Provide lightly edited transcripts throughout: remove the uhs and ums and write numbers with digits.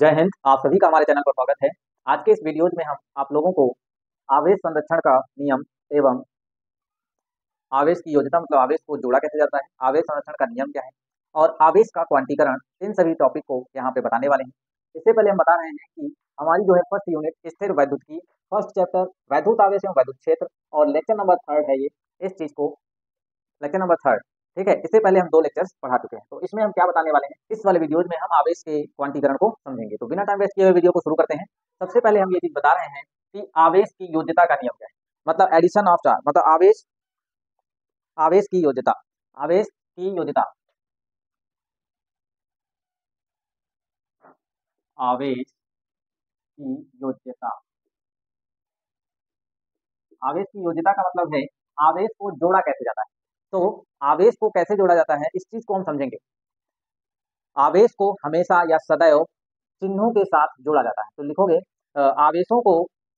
जय हिंद। आप सभी का हमारे चैनल पर स्वागत है। आज के इस वीडियो में हम आप लोगों को आवेश संरक्षण का नियम एवं आवेश की योजना मतलब आवेश को जोड़ा कैसे जाता है, आवेश संरक्षण का नियम क्या है और आवेश का क्वांटीकरण, इन सभी टॉपिक को यहाँ पे बताने वाले हैं। इससे पहले हम बता रहे हैं कि हमारी जो है फर्स्ट यूनिट स्थिर वैद्युत की फर्स्ट चैप्टर वैद्युत आवेश एवं वैद्युत क्षेत्र और लेक्चर नंबर 3 है ये, इस चीज को लेक्चर नंबर 3, ठीक है। इससे पहले हम 2 लेक्चर्स पढ़ा चुके हैं, तो इसमें हम क्या बताने वाले हैं, इस वाले वीडियोज में हम आवेश के क्वांटीकरण को समझेंगे। तो बिना टाइम वेस्ट किए हुए वीडियो को शुरू करते हैं। सबसे पहले हम ये चीज बता रहे हैं कि आवेश की योज्यता का नियम क्या है, मतलब एडिशन ऑफ चार्ज, मतलब आवेश आवेश की योज्यता, आवेश की योज्यता, आवेश की योज्यता, आवेश की योज्यता का मतलब है आवेश को जोड़ा कैसे जाता है। तो आवेश को कैसे जोड़ा जाता है इस चीज को हम समझेंगे। आवेश को हमेशा या सदैव चिन्हों के साथ जोड़ा जाता है। तो लिखोगे आवेशों को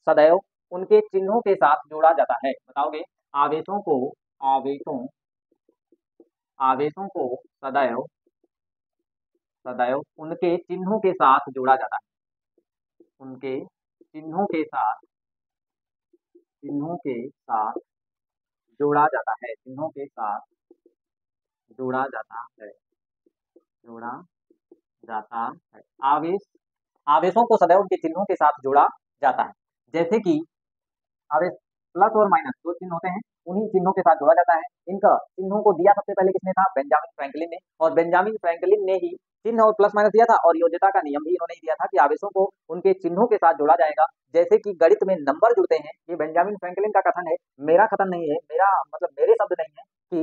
सदैव उनके चिन्हों के साथ जोड़ा जाता है। बताओगे आवेशों को, आवेशों आवेशों को सदैव सदैव उनके चिन्हों के साथ जोड़ा जाता है। उनके चिन्हों के साथ, चिन्हों के साथ जोड़ा जाता है, चिन्हों के साथ जोड़ा जाता है, जोड़ा जाता है। आवेश आवेशों को सदैव उनके चिन्हों के साथ जोड़ा जाता है। जैसे कि आवेश प्लस और माइनस दो चिन्ह होते हैं, उन्हीं चिन्हों के साथ जोड़ा जाता है। इनका चिन्हों को दिया सबसे पहले किसने था, बेंजामिन फ्रैंकलिन ने। और बेंजामिन फ्रैंकलिन ने ही चिन्ह और प्लस माइनस दिया था और योज्यता का नियम भी इन्होंने ही दिया था कि आवेशों को उनके चिन्हों के साथ जोड़ा जाएगा। जैसे कि गणित में नंबर जुड़ते हैं, ये बेंजामिन फ्रैंकलिन का कथन है, मेरा कथन नहीं है, मेरा मतलब मेरे शब्द नहीं है कि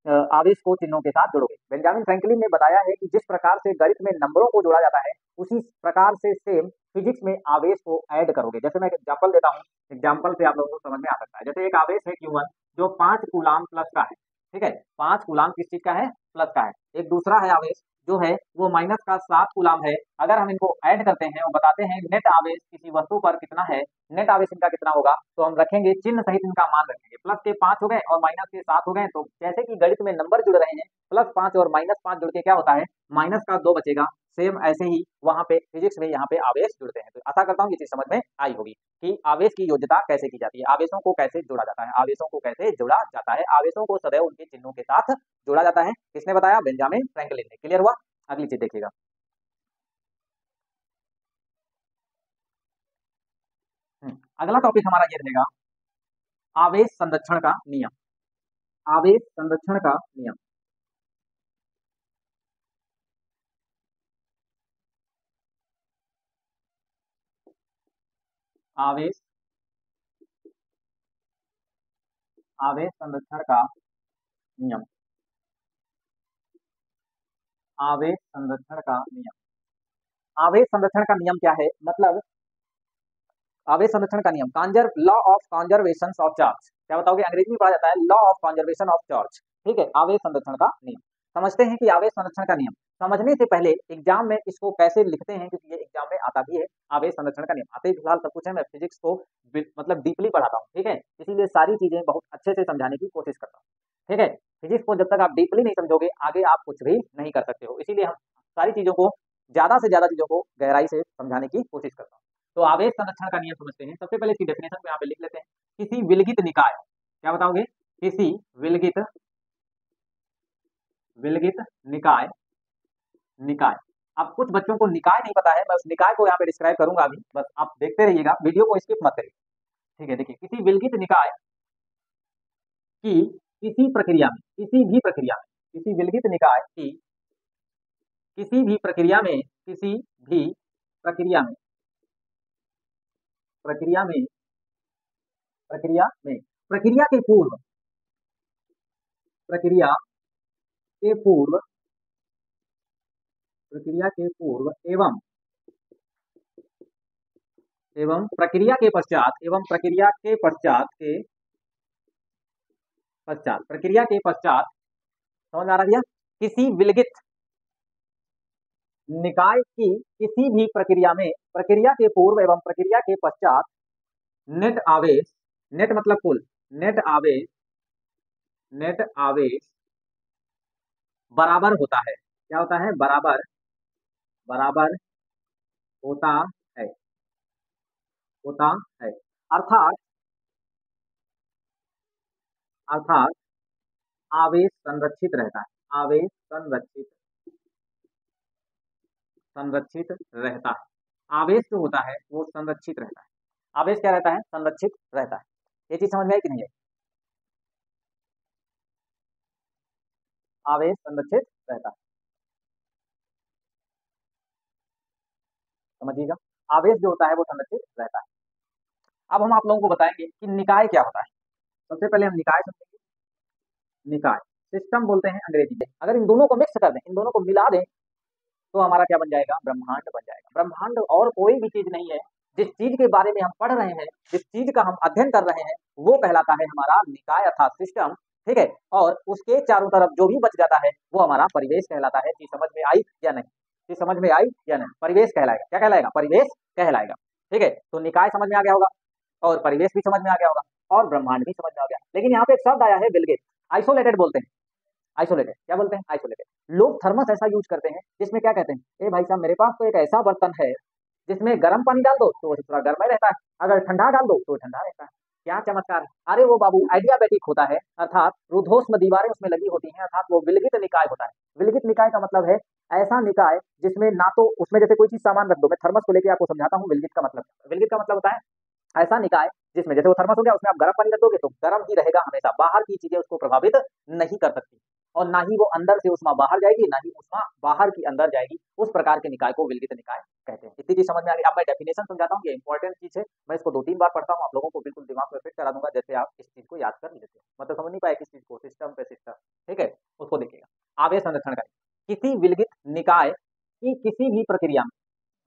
आवेश को चिन्हों के साथ जोड़ोगे। बेंजामिन फ्रैंकलिन ने बताया है कि जिस प्रकार से गणित में नंबरों को जोड़ा जाता है उसी प्रकार से सेम फिजिक्स में आवेश को ऐड करोगे। जैसे मैं एक एग्जांपल देता हूँ, एग्जाम्पल से आप लोगों को समझ में आ सकता है। जैसे एक आवेश है Q1 जो 5 कूलाम प्लस का है, ठीक है, 5 कूलाम किस चीज का है, प्लस का है। एक दूसरा है आवेश जो है वो माइनस का 7 कूलाम है। अगर हम इनको ऐड करते हैं और बताते हैं नेट आवेश किसी वस्तु पर कितना है, नेट आवेश इनका कितना होगा, तो हम रखेंगे चिन्ह सहित इनका मान रखेंगे। प्लस के 5 हो गए और माइनस के 7 हो गए। तो जैसे कि गणित में नंबर जुड़ रहे हैं, प्लस 5 और माइनस 5 जुड़ के क्या होता है, माइनस का 2 बचेगा। सेम ऐसे ही वहां पे फिजिक्स में यहाँ पे आवेश जुड़ते हैं। तो आशा करता हूँ ये चीज समझ में आई होगी कि आवेश की योज्यता कैसे की जाती है, आवेशों को कैसे जोड़ा जाता है, आवेशों को कैसे जोड़ा जाता है। आवेशों को सदैव उनके चिन्हों के साथ जोड़ा जाता है। किसने बताया, बेंजामिन फ्रैंकलिन ने। क्लियर हुआ। अगली चीज देखिएगा। अगला टॉपिक हमारा ये रहेगा आवेश संरक्षण का नियम, आवेश संरक्षण का नियम। आवेश आवेश संरक्षण का नियम, आवेश संरक्षण का नियम। आवेश संरक्षण का नियम क्या है, मतलब आवेश संरक्षण का नियम, conserve law of conservation of charge. क्या बताओगे, अंग्रेजी में पढ़ा जाता है law of conservation of charge, ठीक है। आवेश संरक्षण का नियम समझते हैं कि आवेश संरक्षण का नियम समझने से पहले एग्जाम में इसको कैसे लिखते हैं, क्योंकि ये एग्जाम में आता भी है। आवेश संरक्षण का नियम आते ही फिलहाल सब कुछ है, मैं फिजिक्स को मतलब डीपली पढ़ाता हूँ, ठीक है, इसीलिए सारी चीजें बहुत अच्छे से समझाने की कोशिश करता हूँ, ठीक है। फिजिक्स को जब तक आप डीपली नहीं समझोगे आगे आप कुछ भी नहीं कर सकते हो, इसीलिए हम सारी चीजों को, ज्यादा से ज्यादा चीजों को गहराई से समझाने की कोशिश करता हूँ। तो आवेश संरक्षण का नियम समझते हैं। सबसे पहले इसकी डेफिनेशन को यहाँ पे लिख लेते हैं। किसी विलगित निकाय, क्या बताओगे, किसी विलगित विलगित निकाय, निकाय। अब कुछ बच्चों को निकाय नहीं पता है, मैं उस निकाय को यहाँ पे डिस्क्राइब करूंगा अभी, बस आप देखते रहिएगा, वीडियो को स्किप मत करिए, ठीक है। देखिए, किसी विलगित निकाय की किसी प्रक्रिया में, किसी भी प्रक्रिया में, किसी विलगित निकाय की किसी भी प्रक्रिया में, किसी भी प्रक्रिया में, प्रक्रिया में, प्रक्रिया में, प्रक्रिया के पूर्व, प्रक्रिया के पूर्व, प्रक्रिया के पूर्व एवं एवं प्रक्रिया के पश्चात, एवं प्रक्रिया के पश्चात के पश्चात, प्रक्रिया के पश्चात, समझ आ रहा भैया, किसी विलगित निकाय की किसी भी प्रक्रिया में, प्रक्रिया के पूर्व एवं प्रक्रिया के पश्चात नेट आवेश, नेट मतलब कुल, नेट आवेश, नेट आवेश बराबर होता है। क्या होता है, बराबर, बराबर होता है, होता है। अर्थात अर्थात आवेश संरक्षित रहता है, आवेश संरक्षित संरक्षित रहता है। आवेश जो होता है वो संरक्षित रहता है। आवेश क्या रहता है? संरक्षित रहता है। ये चीज समझ में आई कि नहीं है? आवेश संरक्षित रहता है, समझिएगा। आवेश जो होता है वो संरक्षित रहता है। अब हम आप लोगों को बताएंगे कि निकाय क्या होता है। सबसे पहले हम निकाय समझेंगे। निकाय सिस्टम बोलते हैं अंग्रेजी में। अगर इन दोनों को मिक्स कर दें, इन दोनों को मिला दें, तो हमारा क्या बन जाएगा? ब्रह्मांड बन जाएगा। ब्रह्मांड और कोई भी चीज नहीं है। जिस चीज के बारे में हम पढ़ रहे हैं, जिस चीज का हम अध्ययन कर रहे हैं, वो कहलाता है हमारा निकाय अर्थात सिस्टम। ठीक है। और उसके चारों तरफ जो भी बच जाता है वो हमारा परिवेश कहलाता है। चीज समझ में आई या नहीं? चीज समझ में आई या नहीं? परिवेश कहलाएगा। क्या कहलाएगा? परिवेश कहलाएगा। ठीक है। तो निकाय समझ में आ गया होगा, और परिवेश भी समझ में आ गया होगा, और ब्रह्मांड भी समझ में आ गया। लेकिन यहाँ पे एक शब्द आया है विलगित, आइसोलेटेड बोलते हैं। आइसोलेटेड क्या बोलते हैं? आइसोलेटेड। लोग थर्मस ऐसा यूज करते हैं जिसमें क्या कहते हैं, ए भाई साहब मेरे पास तो एक ऐसा बर्तन है जिसमें गर्म पानी डाल दो तो वो थोड़ा गर्म ही रहता है, अगर ठंडा डाल दो तो ठंडा रहता है। क्या चमत्कार है! अरे वो बाबू आइडियाबैटिक होता है, अर्थात रुद्धोष्म दीवारें उसमें लगी होती हैं, अर्थात वो विलगित निकाय होता है। विलगित निकाय का मतलब है ऐसा निकाय जिसमें ना तो उसमें जैसे कोई चीज सामान रख दो, मैं थर्मस को लेकर आपको समझाता हूँ विलगित का मतलब। विलगित का मतलब होता है ऐसा निकाय जिसमें जैसे वो थर्मस हो गया, उसमें आप गर्म पानी रख दोगे तो गर्म ही रहेगा हमेशा, बाहर की चीजें उसको प्रभावित नहीं कर सकती, और ना ही वो अंदर से उष्मा बाहर जाएगी, ना ही उष्मा बाहर की अंदर जाएगी। उस प्रकार के निकाय को विलगित निकाय कहते हैं। इतनी चीज समझ में आ गई। अब मैं डेफिनेशन समझाता हूँ, ये इंपॉर्टेंट चीज है। मैं इसको 2-3 बार पढ़ता हूँ, आप लोगों को बिल्कुल दिमाग में फिट करा दूंगा, जैसे आप इस चीज को याद कर लेते हो। मतलब समझ नहीं पाए किस चीज को, सिस्टम पे सिस्टम। ठीक है, उसको देखिएगा। आवेश संरक्षण का किसी विलगित निकाय की किसी भी प्रक्रिया में,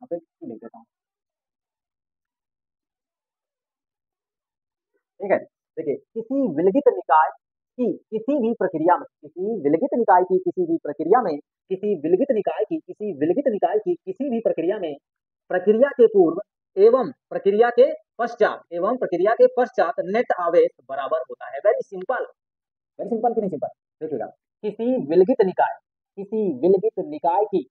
यहाँ पे लिख देता हूँ। ठीक है, देखिए किसी विलगित निकाय की किसी भी प्रक्रिया में, किसी विलगित निकाय की किसी भी प्रक्रिया में, किसी विलगित निकाय की किसी विलगित निकाय की किसी भी प्रक्रिया में, प्रक्रिया के पूर्व एवं प्रक्रिया के पश्चात, एवं प्रक्रिया के पश्चात नेट आवेश बराबर होता है। वेरी सिंपल कि नहीं सिंपल? देखिएगा, किसी विलगित निकाय, किसी विलगित निकाय की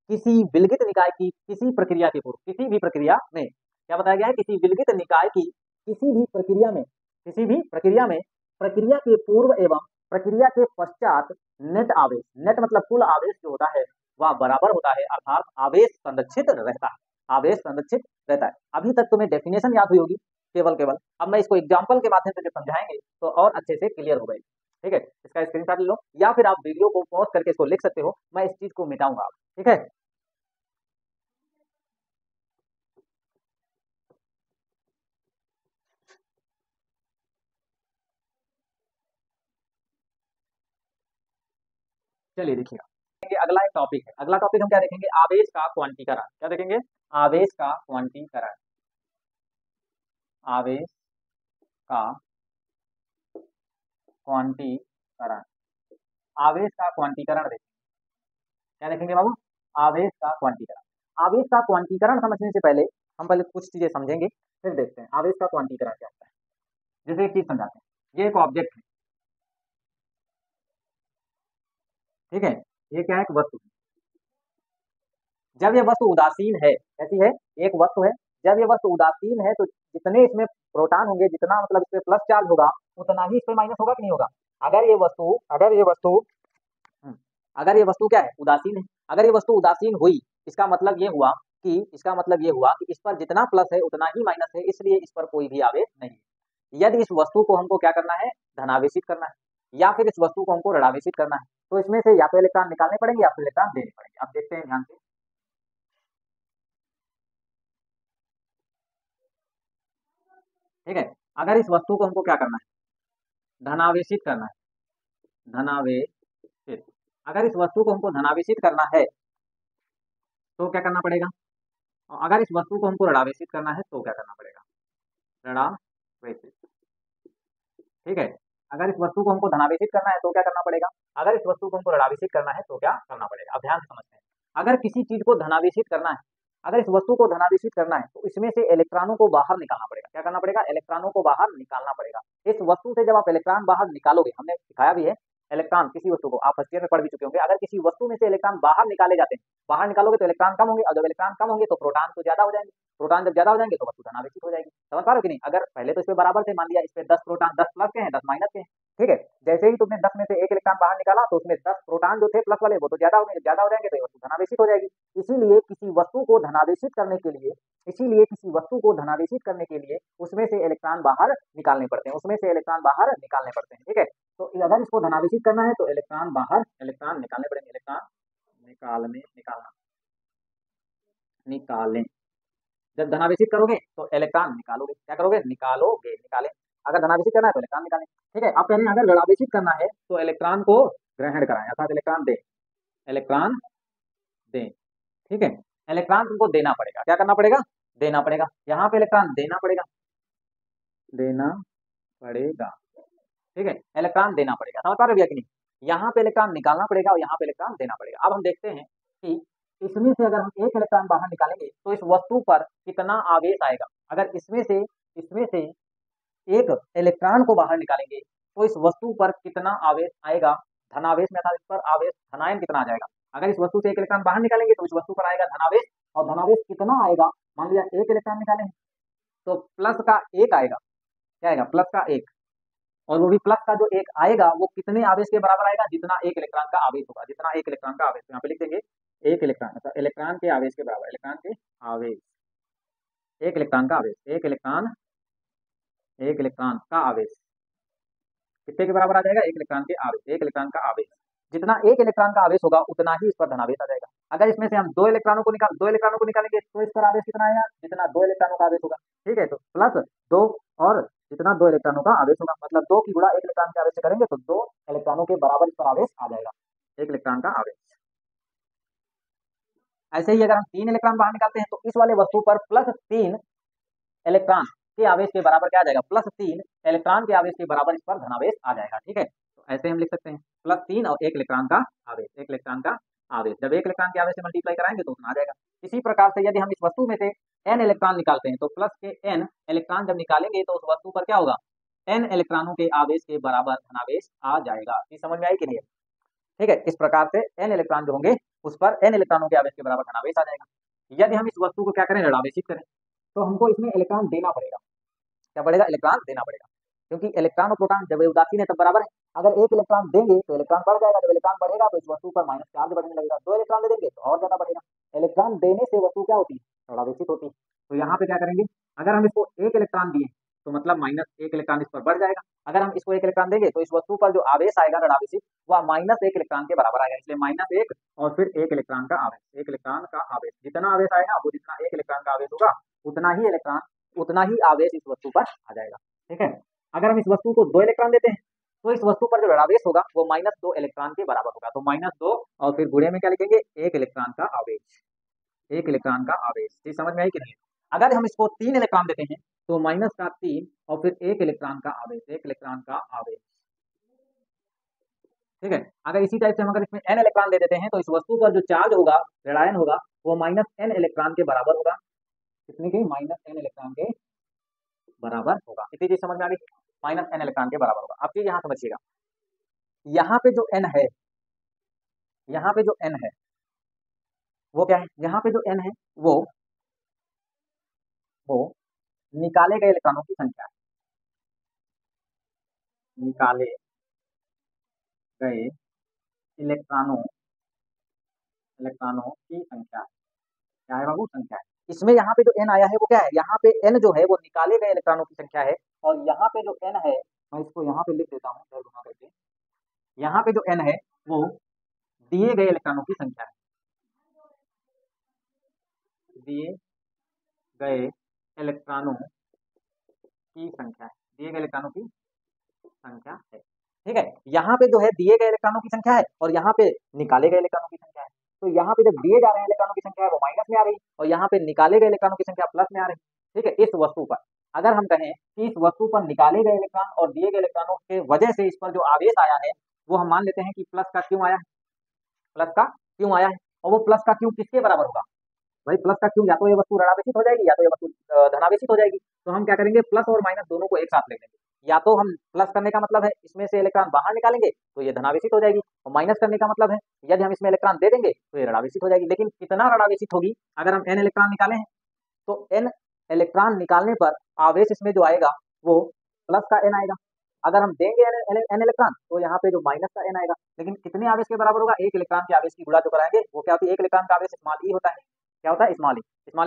किसी विलगित निकाय की किसी प्रक्रिया के पूर्व, किसी भी प्रक्रिया में, क्या बताया गया है? किसी विलगित निकाय की किसी भी प्रक्रिया में, किसी भी प्रक्रिया में, प्रक्रिया के पूर्व एवं प्रक्रिया के पश्चात नेट आवेश, नेट मतलब कुल आवेश जो होता है वह बराबर होता है, अर्थात आवेश संरक्षित रहता है। आवेश संरक्षित रहता है। अभी तक तुम्हें डेफिनेशन याद हुई होगी केवल केवल। अब मैं इसको एग्जाम्पल के माध्यम से जब समझाएंगे तो और अच्छे से क्लियर हो गई। ठीक है, इसका स्क्रीनशॉट ले लो, या फिर आप वीडियो को पॉज करके इसको लिख सकते हो, मैं इस चीज को मिटाऊंगा। ठीक है, चलिए देखिएगा। देखिए, अगला एक टॉपिक है। अगला टॉपिक हम क्या देखेंगे? आवेश का क्वांटीकरण। क्या देखेंगे? आवेश का क्वांटीकरण। आवेश का क्वांटीकरण। आवेश का क्वांटीकरण देखेंगे। क्या देखेंगे बाबू? आवेश का क्वांटीकरण। आवेश का क्वांटीकरण समझने से पहले हम पहले कुछ चीजें समझेंगे, फिर देखते हैं आवेश का क्वांटीकरण क्या होता है। जैसे एक चीज समझाते हैं, ये एक ऑब्जेक्ट है। ठीक है, ये क्या है? एक वस्तु। जब ये वस्तु उदासीन है, कैसी है? एक वस्तु है। जब ये वस्तु उदासीन है तो जितने इसमें प्रोटॉन होंगे, जितना मतलब इस पे प्लस चार्ज होगा, उतना ही इस पे माइनस होगा कि नहीं होगा? अगर ये वस्तु अगर ये वस्तु हम्म, अगर ये वस्तु क्या है? उदासीन है। अगर ये वस्तु उदासीन हुई, इसका मतलब ये हुआ कि इस पर जितना प्लस है उतना ही माइनस है, इसलिए इस पर कोई भी आवेश नहीं है। यदि इस वस्तु को हमको क्या करना है? धनावेशित करना है, या फिर इस वस्तु को हमको ऋणावेशित करना है, तो इसमें से या तो इलेक्ट्रॉन निकालने पड़ेंगे या फिर इलेक्ट्रॉन देने पड़ेंगे। अब देखते हैं ध्यान से। ठीक है, अगर इस वस्तु को हमको क्या करना है? धनावेशित करना है। धनावेशित। अगर इस वस्तु को हमको धनावेशित करना है तो क्या करना पड़ेगा? और अगर इस वस्तु को हमको ऋणावेशित करना है तो क्या करना पड़ेगा? ऋणावेशित। ठीक है, अगर इस वस्तु को हमको धनावेशित करना है तो क्या करना पड़ेगा? अगर इस वस्तु को हमको ऋणावेशित करना है तो क्या करना पड़ेगा? अब ध्यान से समझते हैं। अगर किसी चीज को धनावेशित करना है, अगर इस वस्तु को धनावेशित करना है, तो इसमें से इलेक्ट्रॉनों को बाहर निकालना पड़ेगा। क्या करना पड़ेगा? इलेक्ट्रॉनों को बाहर निकालना पड़ेगा। इस वस्तु से जब आप इलेक्ट्रॉन बाहर निकालोगे, हमने सिखाया भी है इलेक्ट्रॉन किसी वस्तु को, आप फर्स्ट ईयर में पढ़ भी चुके होंगे, अगर किसी वस्तु में से इलेक्ट्रॉन बाहर निकाले जाते हैं, बाहर निकालोगे तो इलेक्ट्रॉन कम होंगे, और जब इलेक्ट्रॉन कम होंगे तो प्रोटॉन तो ज्यादा हो जाएंगे, प्रोटॉन जब ज्यादा हो जाएंगे तो वस्तु धनावेशित हो जाएगी। समझ पा रहे हो कि नहीं? अगर पहले तो इस पे बराबर थे, मान लिया इस पे 10 प्रोटॉन, 10 प्लस के हैं, 10 माइनस के हैं, ठीक है। जैसे ही तुमने 10 में से एक इलेक्ट्रॉन बाहर निकाला तो उसमें 10 प्रोटॉन जो थे प्लस वाले वो तो ज्यादा हो गए, ज्यादा हो जाएंगे तो ये वस्तु धनावेशित हो जाएगी। इसीलिए किसी वस्तु को धनावेशित करने के लिए, इसीलिए किसी वस्तु को धनावेशित करने के लिए उसमें से इलेक्ट्रॉन बाहर निकालने पड़ते हैं, उसमें से इलेक्ट्रॉन बाहर निकालने पड़ते हैं, ठीक है। तो अगर इसको धनावेशित करना है तो इलेक्ट्रॉन बाहर, इलेक्ट्रॉन निकालने पड़ेंगे, इलेक्ट्रॉन निकालना, निकालें। जब धनावेशित करोगे तो इलेक्ट्रॉन निकालोगे, क्या करोगे? निकालें। अगर धनावेशित करना है तो इलेक्ट्रॉन निकालें, ठीक है। आप कह रहे हैं अगर ऋणावेशित करना है तो इलेक्ट्रॉन को ग्रहण कराएं, अर्थात इलेक्ट्रॉन दें, ठीक है। इलेक्ट्रॉन तुमको देना पड़ेगा, क्या करना पड़ेगा? देना पड़ेगा। यहाँ पे इलेक्ट्रॉन देना पड़ेगा, ठीक है, इलेक्ट्रॉन देना पड़ेगा। समझ पा रहे हो कि नहीं? यहाँ पे इलेक्ट्रॉन निकालना पड़ेगा और यहाँ पे इलेक्ट्रॉन देना पड़ेगा। अब हम देखते हैं कि इसमें से अगर हम एक इलेक्ट्रॉन बाहर निकालेंगे तो इस वस्तु पर कितना आवेश आएगा। अगर इसमें से एक इलेक्ट्रॉन को बाहर निकालेंगे तो इस वस्तु पर कितना आवेश आएगा, धनावेश में, अर्थात इस पर आवेश धनायन कितना आ जाएगा। अगर इस वस्तु से एक इलेक्ट्रॉन बाहर निकालेंगे तो इस वस्तु पर आएगा धनावेश, और धनावेश कितना आएगा, मान लिया एक इलेक्ट्रॉन निकालेंगे तो प्लस का एक आएगा, क्या आएगा? प्लस का एक, और वो भी प्लस का जो एक आएगा वो कितने आवेश के बराबर आएगा? जितना एक इलेक्ट्रॉन का आवेश होगा, जितना एक इलेक्ट्रॉन का आवेश, यहाँ पे लिख देंगे एक इलेक्ट्रॉन, मतलब इलेक्ट्रॉन के आवेश के बराबर, इलेक्ट्रॉन के आवेश, एक इलेक्ट्रॉन का आवेश, एक इलेक्ट्रॉन का आवेश कितने के बराबर आ जाएगा? एक इलेक्ट्रॉन के आवेश, एक इलेक्ट्रॉन का आवेश, जितना एक इलेक्ट्रॉन का आवेश होगा उतना ही इस पर धनावेश आ जाएगा। अगर इसमें से हम दो इलेक्ट्रॉनों को निकालेंगे तो इस पर आवेश कितना आएगा? जितना दो इलेक्ट्रॉनों का आवेश होगा, ठीक है। तो प्लस दो, और जितना दो इलेक्ट्रॉनों का आवेश होगा, मतलब 2 की गुणा एक इलेक्ट्रॉन के आवेश से करेंगे तो 2 इलेक्ट्रॉनों के बराबर इस पर आवेश आ जाएगा, एक इलेक्ट्रॉन का आवेश। ऐसे ही अगर हम 3 इलेक्ट्रॉन बाहर निकालते हैं तो इस वाले वस्तु पर प्लस 3 इलेक्ट्रॉन के आवेश के बराबर क्या आ जाएगा? प्लस 3 इलेक्ट्रॉन के आवेश के बराबर इस पर धनावेश आ जाएगा, ठीक है। तो ऐसे हम लिख सकते हैं प्लस 3 और एक इलेक्ट्रॉन का आवेश, एक इलेक्ट्रॉन का आवेश, जब एक इलेक्ट्रॉन के आवेश से मल्टीप्लाई कराएंगे तो उतना आ जाएगा। इसी प्रकार से यदि हम इस वस्तु में से n इलेक्ट्रॉन निकालते हैं तो प्लस के n इलेक्ट्रॉन जब निकालेंगे तो उस वस्तु पर क्या होगा? n इलेक्ट्रॉनों के आवेश के बराबर धनावेश आ जाएगा। ये समझ में आई कि नहीं? ठीक है, इस प्रकार से n इलेक्ट्रॉन जो होंगे उस पर n इलेक्ट्रॉनों के आवेश के बराबर धनावेश आ जाएगा। यदि हम इस वस्तु को क्या करें? ऋणावेशित करें तो हमको इसमें इलेक्ट्रॉन देना पड़ेगा, क्या पड़ेगा? इलेक्ट्रॉन देना पड़ेगा, क्योंकि इलेक्ट्रॉन और प्रोटॉन जब उदासीन है तब बराबर है। अगर एक इलेक्ट्रॉन देंगे तो इलेक्ट्रॉन बढ़ जाएगा, जब इलेक्ट्रॉन बढ़ेगा तो इस वस्तु पर माइनस चार्ज बढ़ने लगेगा, 2 इलेक्ट्रॉन दे देंगे तो और ज्यादा बढ़ेगा। इलेक्ट्रॉन देने से वस्तु क्या होती है? ऋणावेशित होती है। तो यहाँ पे क्या करेंगे? अगर हम इसको एक इलेक्ट्रॉन दिए तो मतलब माइनस एक इलेक्ट्रॉन इस पर बढ़ जाएगा। अगर हम इसको एक इलेक्ट्रॉन देंगे तो इस वस्तु पर जो आवेश आएगा ऋणावेशित वह माइनस एक इलेक्ट्रॉन के बराबर आएगा, इसलिए माइनस एक और फिर एक इलेक्ट्रॉन का आवेश, एक इलेक्ट्रॉन का आवेश, जितना आवेश आएगा वो जितना एक इलेक्ट्रॉन का आवेश होगा उतना ही आवेश इस वस्तु पर आ जाएगा, ठीक है। अगर हम इस वस्तु को 2 इलेक्ट्रॉन देते हैं तो इस वस्तु पर जो ऋणावेश होगा वो -2 इलेक्ट्रॉन के बराबर होगा, तो -2 और फिर गुणे में क्या लिखेंगे? एक इलेक्ट्रॉन का आवेश, एक इलेक्ट्रॉन का आवेश। ये समझ में आई कि नहीं? अगर हम इसको 3 इलेक्ट्रॉन देते हैं तो -3 और फिर एक इलेक्ट्रॉन का आवेश, एक इलेक्ट्रॉन का आवेश, ठीक है। अगर इसी टाइप से हम अगर इसमें n इलेक्ट्रॉन दे देते हैं तो इस वस्तु पर जो चार्ज होगा, ऋणायन होगा, वो -n इलेक्ट्रॉन के बराबर होगा, कितने के? -n इलेक्ट्रॉन के बराबर होगा। इतनी चीज समझ में आ गई? -n इलेक्ट्रॉन के बराबर होगा। अब चीज यहाँ समझिएगा, यहाँ पे जो n है, यहाँ पे जो n है वो क्या है? यहाँ पे जो n है वो निकाले गए इलेक्ट्रॉनों की संख्या है, निकाले गए इलेक्ट्रॉनों की संख्या है। क्या है बाबू? संख्या है। इसमें यहाँ पे जो n आया है वो क्या है? यहाँ पे n जो है वो निकाले गए इलेक्ट्रॉनों की संख्या है, और यहाँ पे जो n है मैं इसको यहाँ पे लिख देता हूँ इधर घुमा करके, यहाँ पे जो n है वो दिए गए इलेक्ट्रॉनों की संख्या है, दिए गए इलेक्ट्रॉनों की संख्या है, दिए गए इलेक्ट्रॉनों की संख्या है, ठीक है। यहाँ पे जो है दिए गए इलेक्ट्रॉनों की संख्या है और यहाँ पे निकाले गए इलेक्ट्रॉनों की संख्या है। तो यहाँ पे जब दिए जा रहे हैं इलेक्ट्रॉनों की संख्या है वो माइनस में आ रही है, और यहाँ पे निकाले गए इलेक्ट्रॉनों की संख्या प्लस में आ रही है, ठीक है। इस वस्तु पर अगर हम कहें कि इस वस्तु पर निकाले गए इलेक्ट्रॉन और दिए गए इलेक्ट्रॉनों के वजह से इस पर जो आवेश आया है वो हम मान लेते हैं कि प्लस का क्यों आया है, प्लस का क्यों आया है, और वो प्लस का क्यों किसके बराबर होगा? भाई प्लस का क्यों या तो ये वस्तु ऋणावेशित हो जाएगी या तो ये वस्तु धनावेशित हो जाएगी। तो हम क्या करेंगे? प्लस और माइनस दोनों को एक साथ ले लेंगे, या तो हम प्लस करने का मतलब है इसमें से इलेक्ट्रॉन बाहर निकालेंगे तो ये धनावेशित हो जाएगी, और माइनस करने का मतलब है यदि हम इसमें इलेक्ट्रॉन दे देंगे तो ये ऋणावेशित हो जाएगी। लेकिन कितना ऋणावेशित होगी, अगर हम n इलेक्ट्रॉन निकाले हैं तो n इलेक्ट्रॉन निकालने पर आवेश इसमें जो आएगा वो प्लस का n आएगा। अगर हम देंगे n इलेक्ट्रॉन तो यहाँ पे जो माइनस का n आएगा। लेकिन कितने आवेश के बराबर होगा, एक इलेक्ट्रॉन के आवेश की गुणा जो कराएंगे वो क्या होती है, एक इलेक्ट्रॉन का आवेश स्मॉल ई होता है। क्या होता है, स्मॉल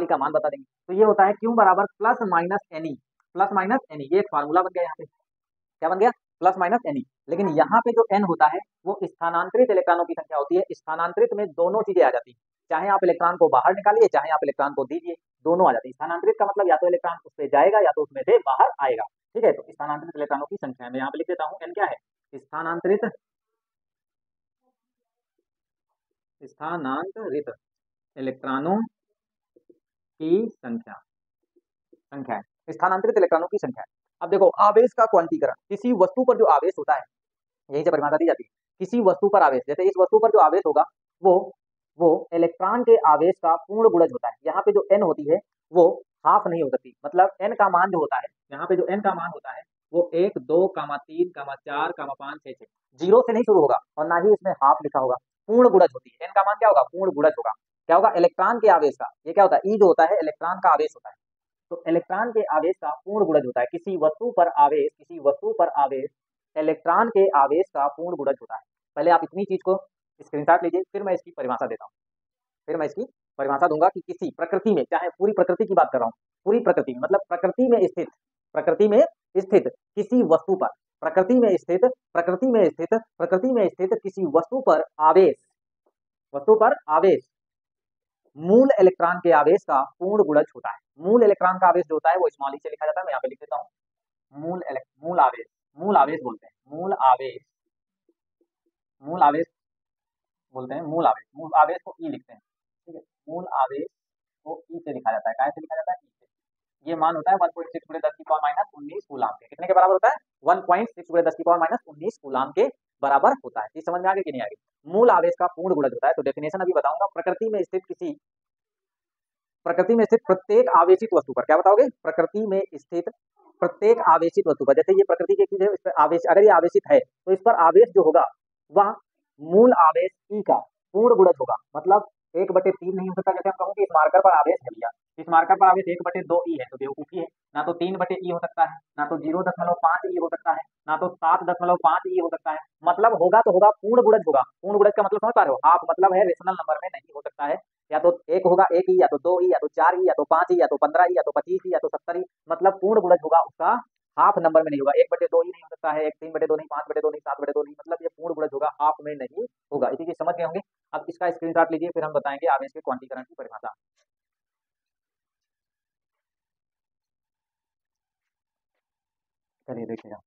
ई का मान बता देंगे तो ये होता है क्यू बराबर plus minus n e, plus minus n e, ये एक फार्मूला बन गया यहाँ पे। क्या बन गया, प्लस माइनस एन ई। लेकिन यहाँ पे जो n होता है वो स्थानांतरित इलेक्ट्रॉनों की संख्या होती है। स्थानांतरित में दोनों चीजें आ जाती है, चाहे आप इलेक्ट्रॉन को बाहर निकालिए चाहे आप इलेक्ट्रॉन को दीजिए, दोनों आ जाती है। स्थानांतरित का मतलब या तो इलेक्ट्रॉन उससे जाएगा या तो उसमें से बाहर आएगा। ठीक है, तो स्थानांतरित इलेक्ट्रॉनों की संख्या मैं यहाँ पे लिख देता हूँ, n क्या है, स्थानांतरित इलेक्ट्रॉनों की संख्या है, स्थानांतरित इलेक्ट्रॉनों की संख्या है। अब देखो आवेश का क्वांटीकरण, किसी वस्तु पर जो आवेश होता है यहीं से परिभाषा दी जाती है। किसी वस्तु पर आवेश, जैसे इस वस्तु पर जो आवेश होगा वो इलेक्ट्रॉन के आवेश का पूर्ण गुणज होता है। यहाँ पे जो n होती है वो हाफ नहीं हो सकती, मतलब n का मान जो होता है, यहाँ पे जो n का मान होता है वो 1 2 3 4 5 6 6 जीरो से नहीं शुरू होगा और ना ही इसमें हाफ लिखा होगा, पूर्ण गुणज होती है। n का मान क्या होगा, पूर्ण गुणज होगा। क्या होगा, इलेक्ट्रॉन के आवेश का, ये क्या होता है, ई जो होता है इलेक्ट्रॉन का आवेश होता है, तो इलेक्ट्रॉन के आवेश का पूर्ण गुणज होता है। किसी वस्तु पर आवेश इलेक्ट्रॉन के आवेश का पूर्ण गुणज होता है। पहले आप इतनी चीज को स्क्रीनशॉट लीजिए, फिर मैं इसकी परिभाषा देता हूँ। फिर मैं इसकी परिभाषा दूंगा कि किसी प्रकृति में, चाहे पूरी प्रकृति की बात कर रहा हूँ, पूरी प्रकृति में मतलब प्रकृति में स्थित किसी वस्तु पर, प्रकृति में स्थित किसी वस्तु पर आवेश मूल इलेक्ट्रॉन के आवेश का पूर्ण गुणज होता है। मूल इलेक्ट्रॉन का आवेश जो होता है वो स्मॉल ई से लिखा जाता है, मैं यहाँ पे लिख देता हूँ, मूल आवेश बोलते हैं, मूल आवेश बोलते हैं, मूल आवेश को ई लिखते हैं। ठीक है, मूल आवेश को ई से लिखा जाता है, काय से लिखा जाता है, ई से। ये मान होता है 1.6 × 10⁻⁻19 कूलाम के, कितने के बराबर होता है, 1.6 × 10⁻⁻19 कूलाम के बराबर होता है। ये समझ में आ गया कि नहीं आ गया, मूल आवेश का पूर्ण गुणज होता है। तो डेफिनेशन अभी बताऊंगा, प्रकृति में स्थित प्रत्येक आवेशित वस्तु पर, क्या बताओगे, प्रकृति में स्थित प्रत्येक आवेशित वस्तु पर, जैसे ये प्रकृति की चीज है, इस पर आवेश, अगर ये आवेशित है तो इस पर आवेश जो होगा वह मूल आवेश ई का पूर्ण गुणज होगा। मतलब 1/3 नहीं हो सकता, जैसे हम कहूँ कि इस मार्कर पर आवेश है भैया, इस मार्कर पर आवेश 1/2 ई है तो बेवकूफी है, ना तो 3/e हो सकता है, ना तो 0.5 ई हो सकता है, ना तो 7.5 ई हो सकता है। मतलब होगा तो होगा पूर्ण गुणज होगा। पूर्ण गुणज का मतलब समझ पा रहे हो, हाफ मतलब है रेशनल नंबर में नहीं हो सकता है, या तो 1 होगा 1 ई, या तो 2 ई, या तो 4 ई, या तो 5 ई, या तो 15 ई, या तो 25 ई, या तो 70 ई। मतलब पूर्ण गुणज होगा उसका हाफ नंबर में नहीं होगा, 1/2 ही नहीं हो सकता है, 3/2 नहीं, 5/2 नहीं, 7/2 नहीं, मतलब ये पूर्ण गुणज होगा, हाफ में नहीं होगा। इसी चीज समझ गए होंगे। अब इसका स्क्रीनशॉट लीजिए, फिर हम बताएंगे आवेश के क्वांटीकरण की परिभाषा। चलिए देखिएगा,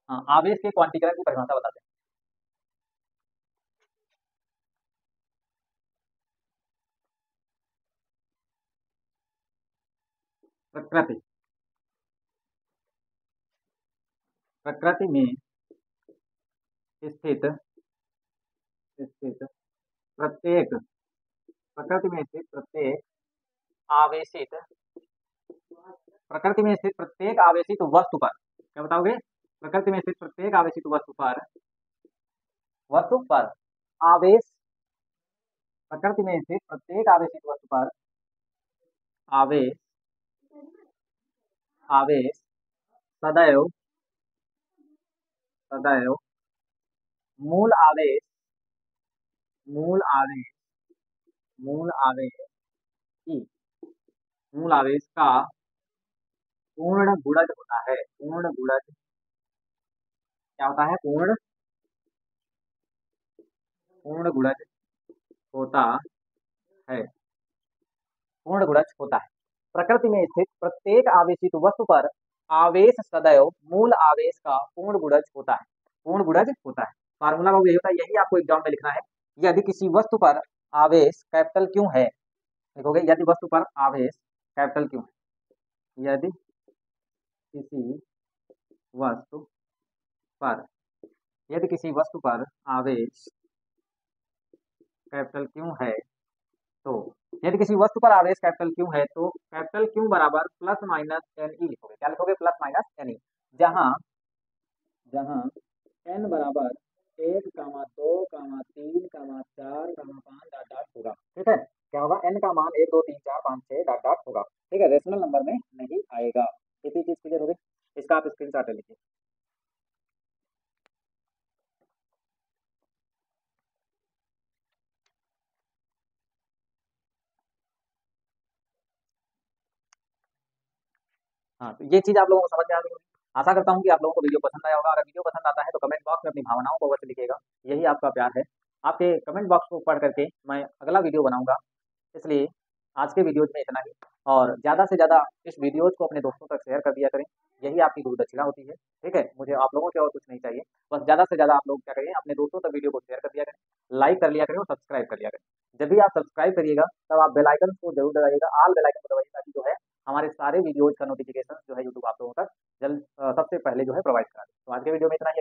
हाँ, आवेश के क्वांटीकरण की परिभाषा बताते हैं। प्रकृति प्रकृति में स्थित प्रत्येक आवेशित प्रकृति में स्थित प्रत्येक आवेशित वस्तु पर, क्या बताओगे, प्रकृति में स्थित प्रत्येक आवेशित वस्तु पर आवेश, प्रकृति में स्थित प्रत्येक आवेशित वस्तु पर आवेश आवेश सदैव मूल आवेश मूल आवेश मूल आवेश की मूल आवेश का पूर्ण गुणज होता है। पूर्ण गुणज क्या होता है, पूर्ण गुणज होता है, पूर्ण गुणज होता है। प्रकृति में स्थित प्रत्येक आवेशित वस्तु पर आवेश सदैव मूल आवेश का पूर्ण गुणज होता है, पूर्ण गुणज होता है। फार्मूला बाबू यही होता है, यही आपको एग्जाम में लिखना है। यदि किसी वस्तु पर आवेश कैपिटल क्यों है, लिखोगे यदि वस्तु पर आवेश कैपिटल क्यों है, यदि किसी वस्तु पर यदि किसी वस्तु पर आवेश कैपिटल क्यों है, तो यदि किसी वस्तु पर आवेश कैपिटल क्यों है तो कैपिटल क्यों बराबर प्लस माइनस एन ई लिखोगे, क्या लिखोगे, प्लस माइनस एन ई, जहां जहां एन बराबर 1, 2, 3, 4, 5 डॉट डॉट होगा, ठीक है, क्या होगा, एन का मान 1, 2, 3, 4, 5, 6 डॉट डॉट होगा, ठीक है, रेशनल नंबर में नहीं आएगा। इसी चीज क्लियर हो गई, इसका आप स्क्रीनशॉट ले लीजिए। हाँ, तो ये चीज़ आप लोगों को समझ में आ गई होगी। आशा करता हूँ कि आप लोगों को वीडियो पसंद आया होगा। अगर वीडियो पसंद आता है तो कमेंट बॉक्स में अपनी भावनाओं को अवश्य लिखिएगा। यही आपका प्यार है। आपके कमेंट बॉक्स को पढ़ करके मैं अगला वीडियो बनाऊँगा। इसलिए आज के वीडियोज़ में इतना ही, और ज़्यादा से ज़्यादा इस वीडियोज़ को अपने दोस्तों तक शेयर कर दिया करें। यही आपकी गुरु दक्षिणा होती है, ठीक है? मुझे आप लोगों से और कुछ नहीं चाहिए। बस ज़्यादा से ज़्यादा आप लोग क्या करिए, अपने दोस्तों तक वीडियो को शेयर कर दिया करें, लाइक कर लिया करें और सब्सक्राइब कर लिया करें। जब भी आप सब्सक्राइब करिएगा, तब आप बेल आइकन को ज़रूर दबाइएगा, ऑल बेल आइकन को दबाइए, ताकि जो है हमारे सारे वीडियोज़ का नोटिफ़िकेशन जो है यूट्यूब आप लोगों तक सबसे पहले जो है प्रोवाइड करा दे। तो आज के वीडियो में इतना ही।